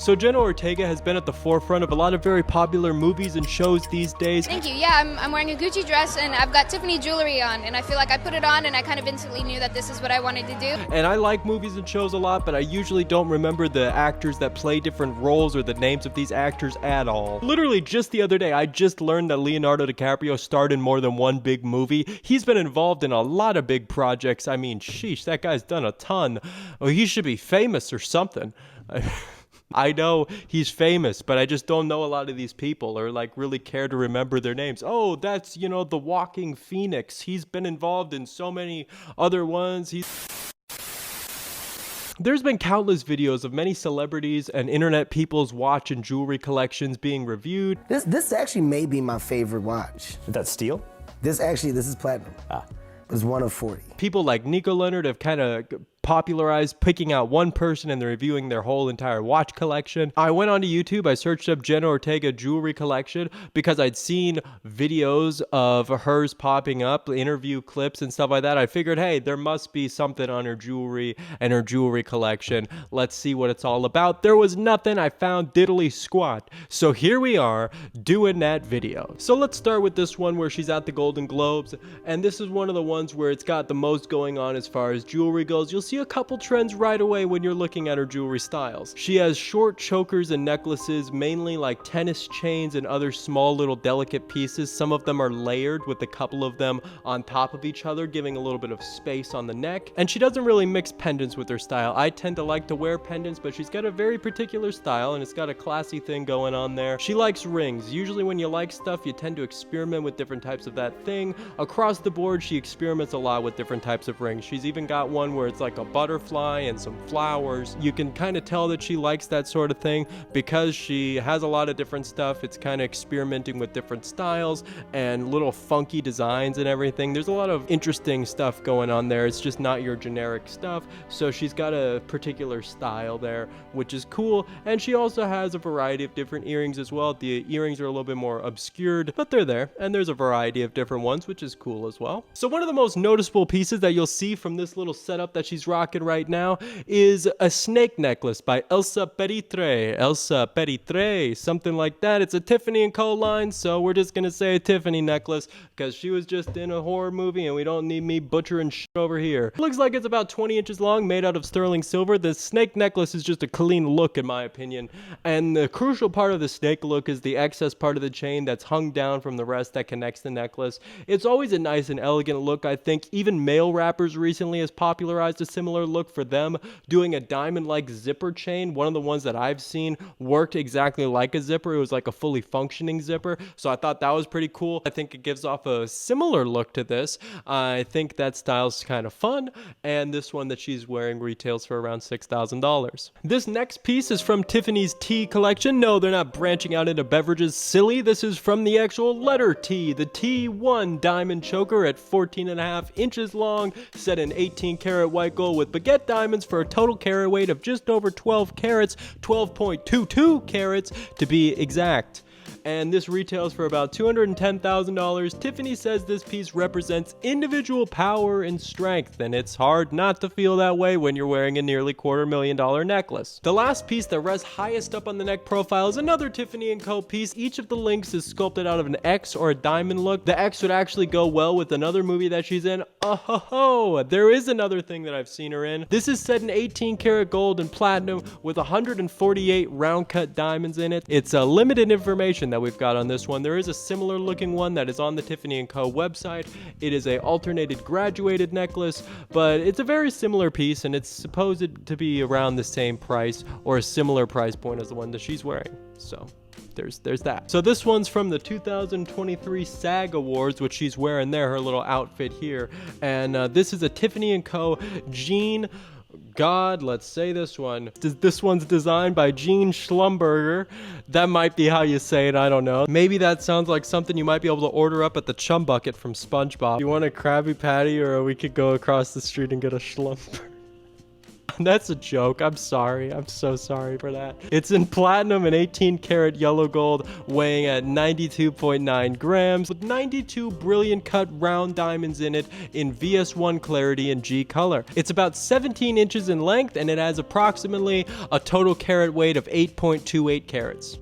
So Jenna Ortega has been at the forefront of a lot of very popular movies and shows these days. Thank you. Yeah, I'm wearing a Gucci dress and I've got Tiffany jewelry on, and I feel like I put it on and I kind of instantly knew that this is what I wanted to do. And I like movies and shows a lot, but I usually don't remember the actors that play different roles or the names of these actors at all. Literally just the other day, I just learned that Leonardo DiCaprio starred in more than one big movie. He's been involved in a lot of big projects. I mean, sheesh, that guy's done a ton. Oh, he should be famous or something. I know he's famous, but I just don't know a lot of these people or like really care to remember their names. Oh, that's, you know, the Walking Phoenix. He's been involved in so many other ones. There's been countless videos of many celebrities and internet people's watch and jewelry collections being reviewed. This actually may be my favorite watch. Is that steel? This is platinum. It's one of 40. People like Nico Leonard have kind of popularized picking out one person and they're reviewing their whole entire watch collection. I went onto YouTube, I searched up Jenna Ortega jewelry collection because I'd seen videos of hers popping up, interview clips and stuff like that. I figured, hey, there must be something on her jewelry and her jewelry collection. Let's see what it's all about. There was nothing. I found diddly squat. So here we are doing that video. So let's start with this one where she's at the Golden Globes, and this is one of the ones where it's got the most going on as far as jewelry goes. You'll see a couple trends right away when you're looking at her jewelry styles. She has short chokers and necklaces, mainly like tennis chains and other small little delicate pieces. Some of them are layered with a couple of them on top of each other, giving a little bit of space on the neck. And she doesn't really mix pendants with her style. I tend to like to wear pendants, but she's got a very particular style and it's got a classy thing going on there. She likes rings. Usually when you like stuff, you tend to experiment with different types of that thing. Across the board, she experiments a lot with different types of rings. She's even got one where it's like a butterfly and some flowers. You can kind of tell that she likes that sort of thing because she has a lot of different stuff. It's kind of experimenting with different styles and little funky designs and everything. There's a lot of interesting stuff going on there. It's just not your generic stuff. So she's got a particular style there, which is cool. And she also has a variety of different earrings as well. The earrings are a little bit more obscured, but they're there. And there's a variety of different ones, which is cool as well. So one of the most noticeable pieces that you'll see from this little setup that she's rocking right now is a snake necklace by Elsa Peritre, something like that. It's a Tiffany & Co. line, so we're just gonna say a Tiffany necklace because she was just in a horror movie and we don't need me butchering shit over here. Looks like it's about 20 inches long, made out of sterling silver. The snake necklace is just a clean look in my opinion, and the crucial part of the snake look is the excess part of the chain that's hung down from the rest that connects the necklace. It's always a nice and elegant look. I think even male rappers recently has popularized a similar look for them, doing a diamond-like zipper chain. One of the ones that I've seen worked exactly like a zipper. It was like a fully functioning zipper, so I thought that was pretty cool. I think it gives off a similar look to this. I think that style's kind of fun, and this one that she's wearing retails for around $6,000. This next piece is from Tiffany's tea collection. No, they're not branching out into beverages. Silly. This is from the actual letter T, the T1 diamond choker at 14.5 inches long, set in 18 karat white gold with baguette diamonds for a total carat weight of just over 12 carats, 12.22 carats to be exact. And this retails for about $210,000. Tiffany says this piece represents individual power and strength, and it's hard not to feel that way when you're wearing a nearly $250,000 necklace. The last piece that rests highest up on the neck profile is another Tiffany & Co. piece. Each of the links is sculpted out of an X or a diamond look. The X would actually go well with another movie that she's in. Oh, there is another thing that I've seen her in. This is set in 18 karat gold and platinum with 148 round cut diamonds in it. It's a limited information that we've got on this one. There is a similar looking one that is on the Tiffany & Co. website. It is a alternated graduated necklace, but it's a very similar piece and it's supposed to be around the same price or a similar price point as the one that she's wearing. So there's that. So this one's from the 2023 SAG Awards, which she's wearing there, her little outfit here. And this is a Tiffany & Co. jean. God, let's say this one. This one's designed by Gene Schlumberger. That might be how you say it, I don't know. Maybe that sounds like something you might be able to order up at the Chum Bucket from SpongeBob. You want a Krabby Patty, or we could go across the street and get a Schlumberger? That's a joke. I'm sorry. I'm so sorry for that. It's in platinum and 18 karat yellow gold, weighing at 92.9 grams, with 92 brilliant cut round diamonds in it in VS1 clarity and G color. It's about 17 inches in length, and it has approximately a total carat weight of 8.28 carats.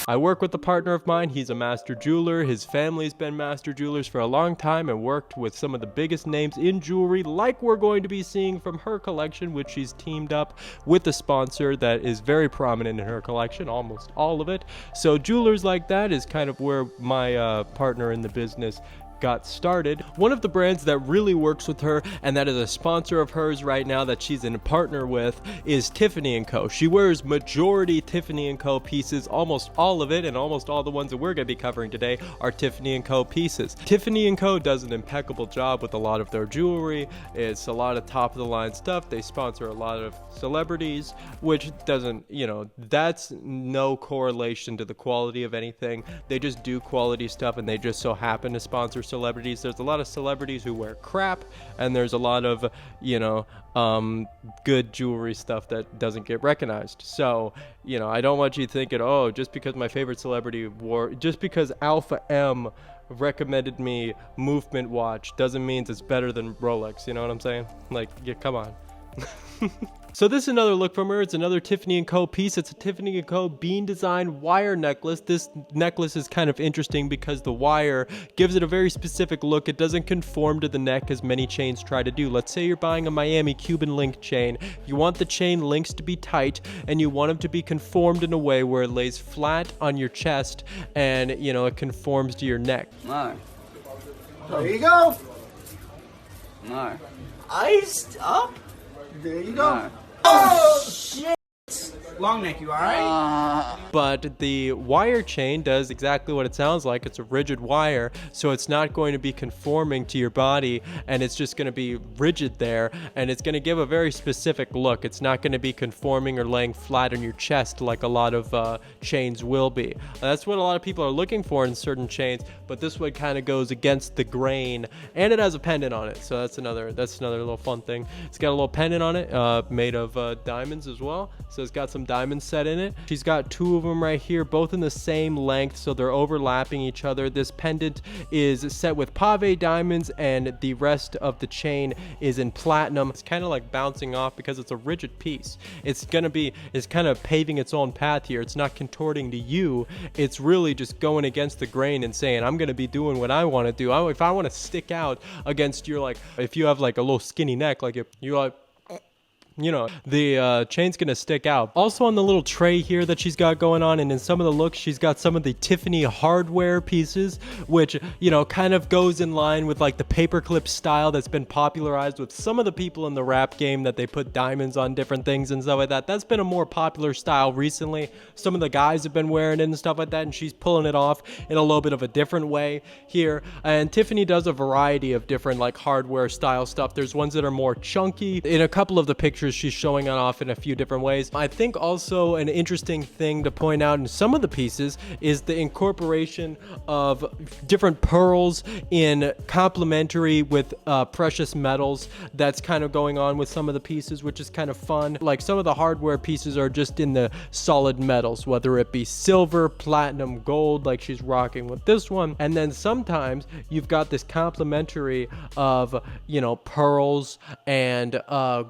I work with a partner of mine. He's a master jeweler. His family's been master jewelers for a long time and worked with some of the biggest names in jewelry, like we're going to be seeing from her collection, which she's teamed up with a sponsor that is very prominent in her collection, almost all of it. So jewelers like that is kind of where my partner in the business got started. One of the brands that really works with her and that is a sponsor of hers right now that she's in a partner with is Tiffany & Co. She wears majority Tiffany & Co. pieces, almost all of it, and almost all the ones that we're going to be covering today are Tiffany & Co. pieces. Tiffany & Co. does an impeccable job with a lot of their jewelry. It's a lot of top of the line stuff. They sponsor a lot of celebrities, which doesn't, that's no correlation to the quality of anything. They just do quality stuff, and they just so happen to sponsor celebrities. There's a lot of celebrities who wear crap, and there's a lot of good jewelry stuff that doesn't get recognized. So I don't want you thinking, oh, just because my favorite celebrity wore, just because Alpha M recommended me Movement watch doesn't mean it's better than Rolex. You know what I'm saying? Like, yeah, come on. So this is another look from her. It's another Tiffany & Co. piece. It's a Tiffany & Co. bean design wire necklace. This necklace is kind of interesting because the wire gives it a very specific look. It doesn't conform to the neck as many chains try to do. Let's say you're buying a Miami Cuban link chain. You want the chain links to be tight, and you want them to be conformed in a way where it lays flat on your chest and, it conforms to your neck. No. There you go. No. Iced up. There you go. No. Oh, shit. Long neck, you alright? But the wire chain does exactly what it sounds like. It's a rigid wire, so it's not going to be conforming to your body, and it's just going to be rigid there, and it's going to give a very specific look. It's not going to be conforming or laying flat on your chest like a lot of chains will be. That's what a lot of people are looking for in certain chains, but this one kind of goes against the grain, and it has a pendant on it, so that's another little fun thing. It's got a little pendant on it made of diamonds as well, so it's got some diamonds set in it. She's got two of them right here, both in the same length, so they're overlapping each other. This pendant is set with pave diamonds, and the rest of the chain is in platinum. It's kind of like bouncing off because it's a rigid piece. It's kind of paving its own path here. It's not contorting to you. It's really just going against the grain and saying, I'm going to be doing what I want to do. If I want to stick out against your, if you have like a little skinny neck, like if you like, the chain's gonna stick out. Also on the little tray here that she's got going on, and in some of the looks, she's got some of the Tiffany hardware pieces, which, kind of goes in line with like the paperclip style that's been popularized with some of the people in the rap game, that they put diamonds on different things and stuff like that. That's been a more popular style recently. Some of the guys have been wearing it and stuff like that, and she's pulling it off in a little bit of a different way here. And Tiffany does a variety of different like hardware style stuff. There's ones that are more chunky. In a couple of the pictures, she's showing it off in a few different ways. I think also an interesting thing to point out in some of the pieces is the incorporation of different pearls in complementary with precious metals. That's kind of going on with some of the pieces, which is kind of fun. Like some of the hardware pieces are just in the solid metals, whether it be silver, platinum, gold, like she's rocking with this one. And then sometimes you've got this complementary of, pearls and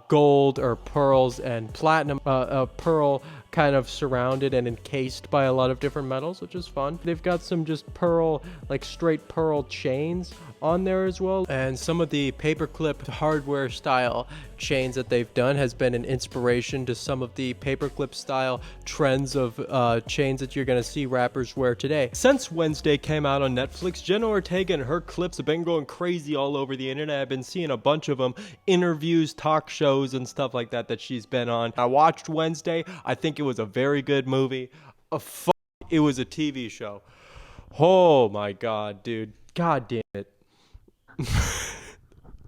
gold, or pearls and platinum, pearl kind of surrounded and encased by a lot of different metals, which is fun. They've got some just pearl, like straight pearl chains on there as well, and some of the paperclip hardware style chains that they've done has been an inspiration to some of the paperclip style trends of chains that you're going to see rappers wear today. Since Wednesday came out on Netflix, Jenna Ortega and her clips have been going crazy all over the internet. I've been seeing a bunch of them, interviews, talk shows, and stuff like that she's been on. I watched Wednesday. I think it was a very good movie. It was a TV show. Oh my god, dude. God damn it.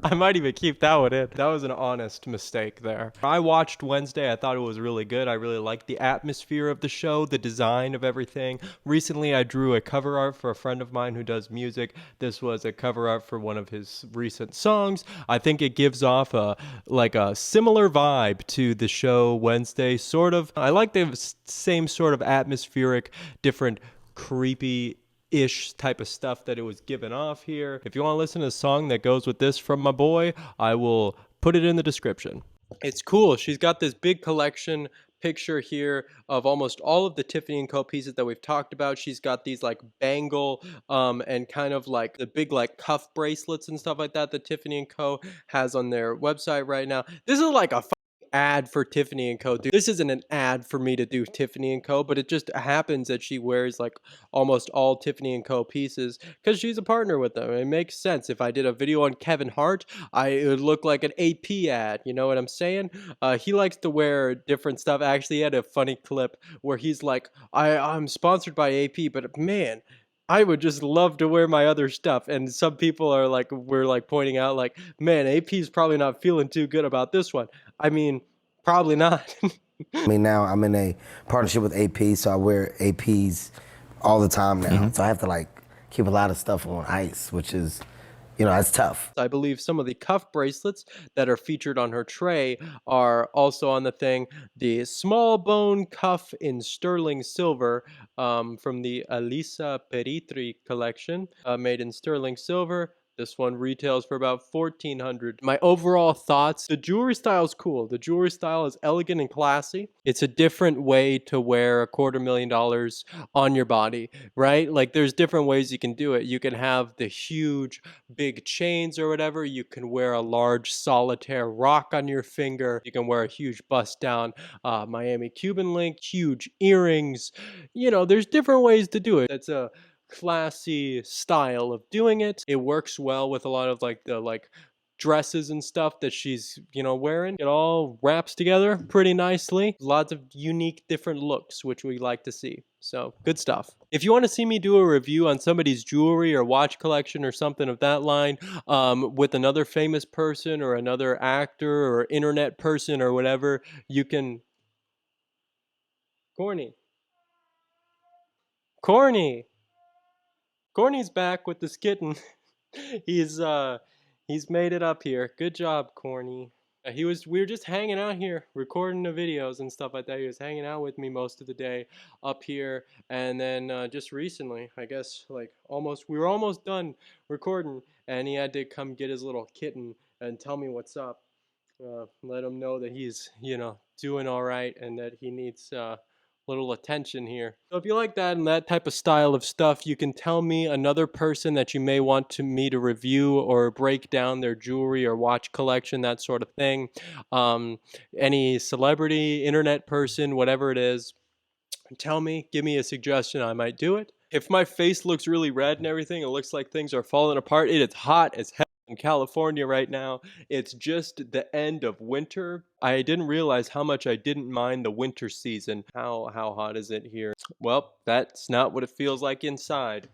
I might even keep that one in. That was an honest mistake there. I watched Wednesday. I thought it was really good. I really liked the atmosphere of the show, the design of everything. Recently, I drew a cover art for a friend of mine who does music. This was a cover art for one of his recent songs. I think it gives off a similar vibe to the show Wednesday, sort of. I like the same sort of atmospheric, different creepy ish type of stuff that it was given off here. If you want to listen to a song that goes with this from my boy, I will put it in the description. It's cool. She's got this big collection picture here of almost all of the Tiffany & Co. pieces that we've talked about. She's got these like bangle and kind of like the big like cuff bracelets and stuff like that Tiffany & Co. has on their website right now. This is like a ad for Tiffany & Co. Dude, this isn't an ad for me to do Tiffany & Co., but it just happens that she wears like almost all Tiffany & Co. pieces because she's a partner with them. It makes sense. If I did a video on Kevin Hart, it would look like an AP ad. You know what I'm saying? He likes to wear different stuff. Actually, he had a funny clip where he's like, I'm sponsored by AP, but man, I would just love to wear my other stuff. And some people are like, we're like pointing out like, man, AP's probably not feeling too good about this one. I mean, probably not. I mean, now I'm in a partnership with AP, so I wear APs all the time now. So I have to like keep a lot of stuff on ice, which is, you know, that's tough. I believe some of the cuff bracelets that are featured on her tray are also on the thing. The small bone cuff in sterling silver from the Elisa Peritri collection, made in sterling silver. This one retails for about $1,400. My overall thoughts, the jewelry style is cool. The jewelry style is elegant and classy. It's a different way to wear $250,000 on your body, right? Like there's different ways you can do it. You can have the huge big chains or whatever. You can wear a large solitaire rock on your finger. You can wear a huge bust down Miami Cuban link, huge earrings. You know, there's different ways to do it. That's a classy style of doing it. It works well with a lot of like the dresses and stuff that she's, you know, wearing. It all wraps together pretty nicely. Lots of unique different looks, which we like to see. So good stuff. If you want to see me do a review on somebody's jewelry or watch collection or something of that line with another famous person or another actor or internet person or whatever, you can... Corny. Corny's back with this kitten. He's made it up here. Good job, Corny. We were just hanging out here recording the videos and stuff like that. He was hanging out with me most of the day up here, and then just recently, I guess we were almost done recording, and he had to come get his little kitten and tell me what's up. Let him know that he's, you know, doing all right and that he needs little attention here. So if you like that and that type of style of stuff, you can tell me another person that you may want me to review or break down their jewelry or watch collection, that sort of thing. Any celebrity, internet person, whatever it is, tell me, give me a suggestion, I might do it. If my face looks really red and everything, it looks like things are falling apart. It is hot as hell in California right now. It's just the end of winter. I didn't realize how much I didn't mind the winter season. How hot is it here? Well, that's not what it feels like inside.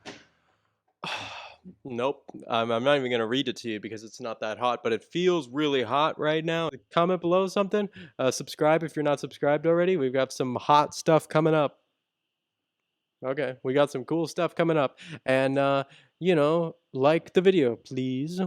Nope, I'm not even gonna read it to you because it's not that hot, but it feels really hot right now. Comment below something. Subscribe if you're not subscribed already. We've got some hot stuff coming up. Okay, we got some cool stuff coming up. And, you know, like the video, please.